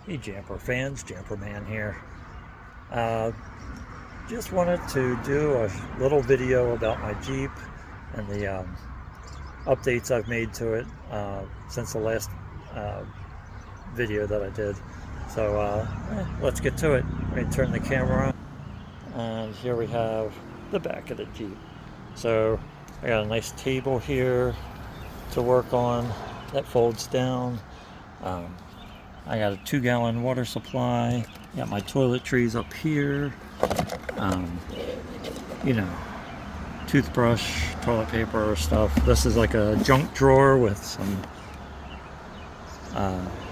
Hey Jamper fans, Jamper Man here. Uh, just wanted to do a little video about my Jeep and the updates I've made to it since the last uh, video that I did. So let's get to it. Let me turn the camera on. And here we have the back of the Jeep. So I got a nice table here to work on that folds down. I got a 2-gallon water supply. Got my toiletries up here. You know, toothbrush, toilet paper stuff. This is like a junk drawer with some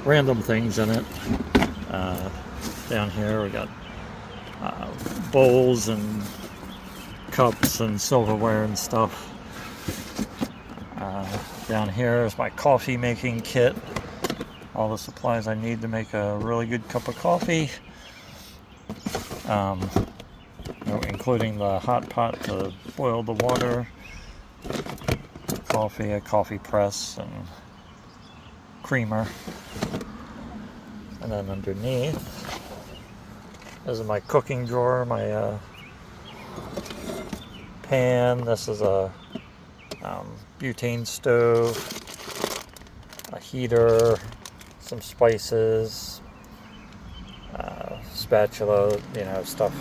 random things in it. Down here we got bowls and cups and silverware and stuff. Down here is my coffee making kit. All the supplies I need to make a really good cup of coffee, including the hot pot to boil the water, coffee, a coffee press, and creamer. And then underneath, this is my cooking drawer, my pan. This is a butane stove, a heater, some spices, spatula, stuff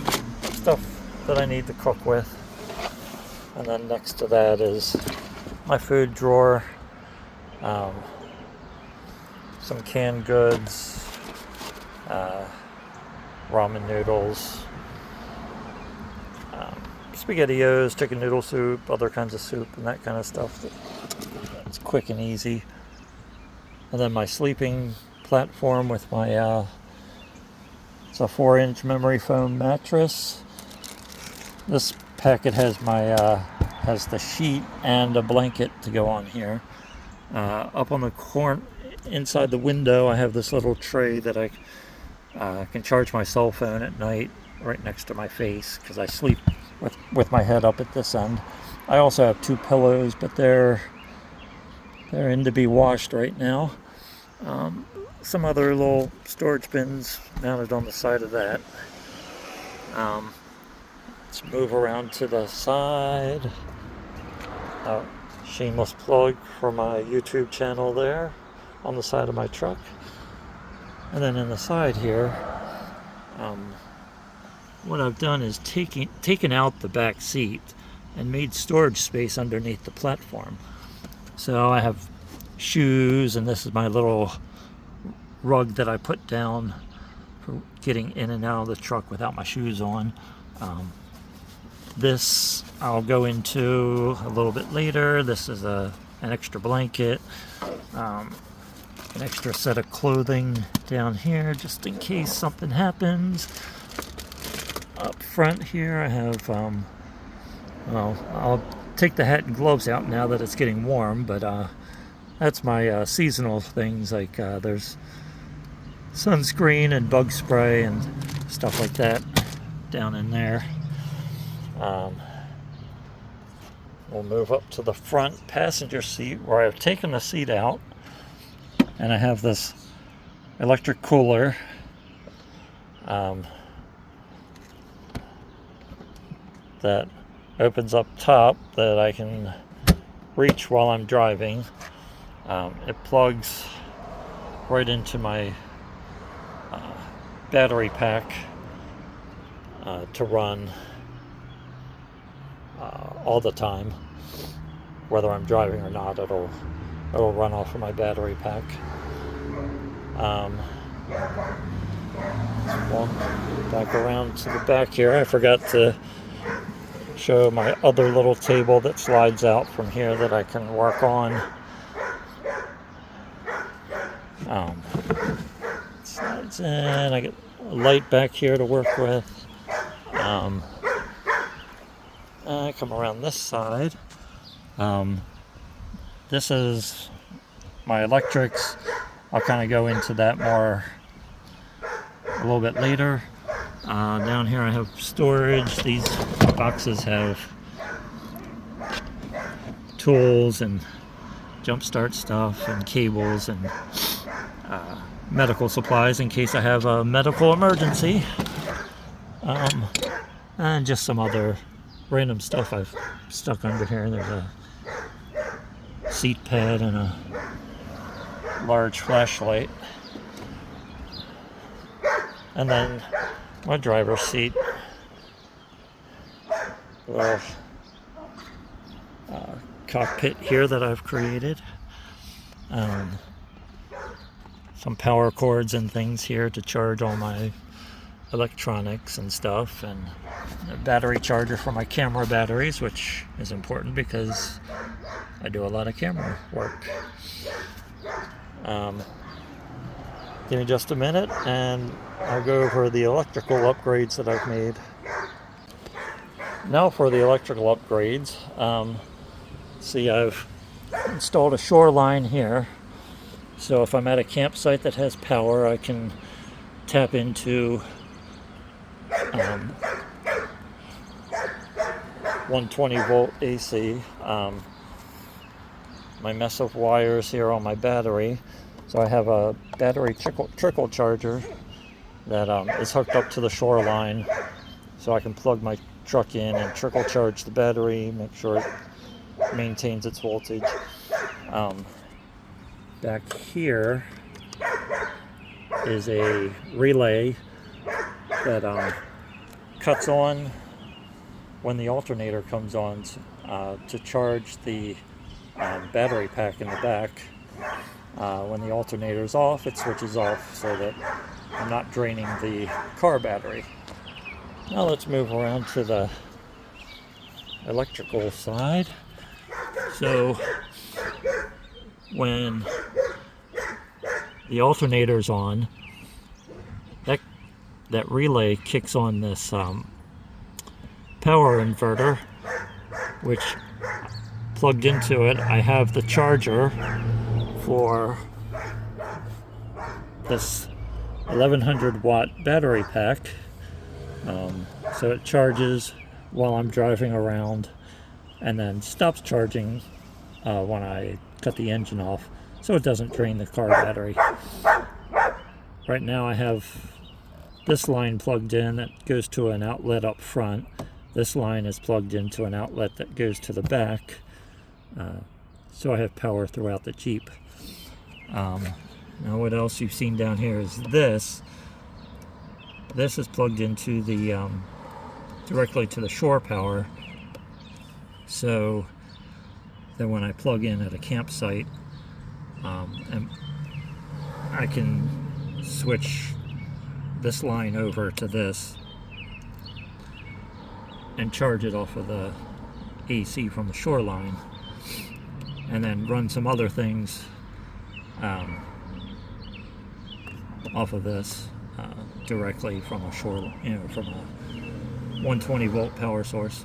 that I need to cook with. And then next to that is my food drawer, some canned goods, ramen noodles, SpaghettiOs, chicken noodle soup, other kinds of soup and that kind of stuff. That's quick and easy. And then my sleeping platform with my, it's a 4-inch memory foam mattress. This packet has has the sheet and a blanket to go on here. Up on the corner, inside the window, I have this little tray that I can charge my cell phone at night right next to my face, because I sleep with my head up at this end. I also have 2 pillows, but they're in to be washed right now. Some other little storage bins mounted on the side of that. Let's move around to the side. Shameless plug for my YouTube channel there on the side of my truck. And then in the side here, what I've done is taken out the back seat and made storage space underneath the platform. So I have shoes, and this is my little rug that I put down for getting in and out of the truck without my shoes on. This I'll go into a little bit later. This is an extra blanket, an extra set of clothing down here just in case something happens. Up front here I have, I'll take the hat and gloves out now that it's getting warm, but that's my seasonal things, like there's sunscreen and bug spray and stuff like that down in there. We'll move up to the front passenger seat, where I've taken the seat out, and I have this electric cooler that opens up top that I can reach while I'm driving. It plugs right into my battery pack to run all the time, whether I'm driving or not. It'll run off of my battery pack. Let's walk back around to the back here. I forgot to show my other little table that slides out from here that I can work on. Slides in. I get a light back here to work with. I come around this side. This is my electrics. I'll kind of go into that more a little bit later. Down here I have storage. These boxes have tools and jump start stuff and cables and medical supplies in case I have a medical emergency. And just some other random stuff I've stuck under here. There's a seat pad and a large flashlight. And then my driver's seat. Little cockpit here that I've created. Some power cords and things here to charge all my electronics and stuff, and a battery charger for my camera batteries, which is important because I do a lot of camera work. Give me just a minute and I'll go over the electrical upgrades that I've made. Now for the electrical upgrades. See, I've installed a shoreline here, so if I'm at a campsite that has power, I can tap into 120 volt AC. My mess of wires here on my battery. So I have a battery trickle charger that is hooked up to the shoreline, so I can plug my truck in and trickle charge the battery, make sure it maintains its voltage. Back here is a relay that cuts on when the alternator comes on to charge the battery pack in the back. When the alternator is off, it switches off so that I'm not draining the car battery. Now let's move around to the electrical side. So when the alternator's on, that relay kicks on this power inverter, which plugged into it, I have the charger for this 1100 watt battery pack. So it charges while I'm driving around and then stops charging when I cut the engine off, so it doesn't drain the car battery. Right now I have this line plugged in that goes to an outlet up front. This line is plugged into an outlet that goes to the back. So I have power throughout the Jeep. Now what else you've seen down here is this. This is plugged into the directly to the shore power, so that when I plug in at a campsite, and I can switch this line over to this and charge it off of the AC from the shoreline, and then run some other things off of this directly from a shore, from a 120 volt power source.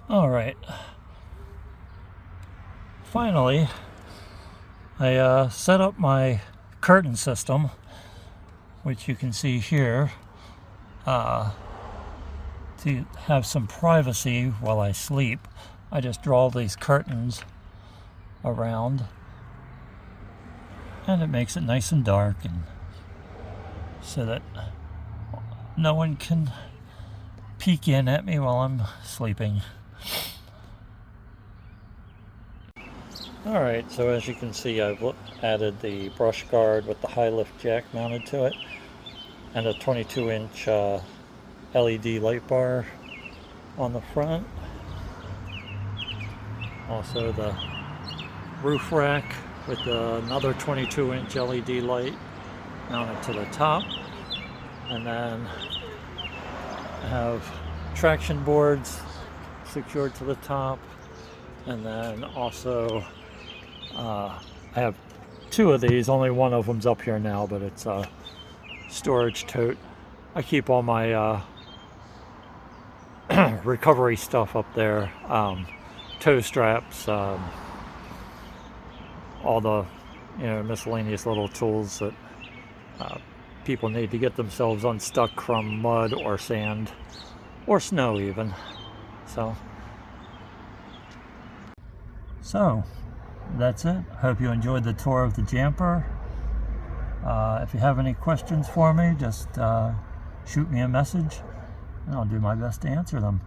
All right. Finally, I set up my curtain system, which you can see here, to have some privacy while I sleep. I just draw these curtains around, and it makes it nice and dark, and so that no one can peek in at me while I'm sleeping. Alright, so as you can see, I've added the brush guard with the high lift jack mounted to it, and a 22-inch LED light bar on the front. Also the roof rack with another 22-inch LED light mounted to the top. And then I have traction boards secured to the top. And then also I have two of these. Only one of them's up here now, but it's a storage tote. I keep all my recovery stuff up there. Toe straps, all the miscellaneous little tools that people need to get themselves unstuck from mud or sand or snow even. So that's it. Hope you enjoyed the tour of the Jamper. If you have any questions for me, just shoot me a message and I'll do my best to answer them.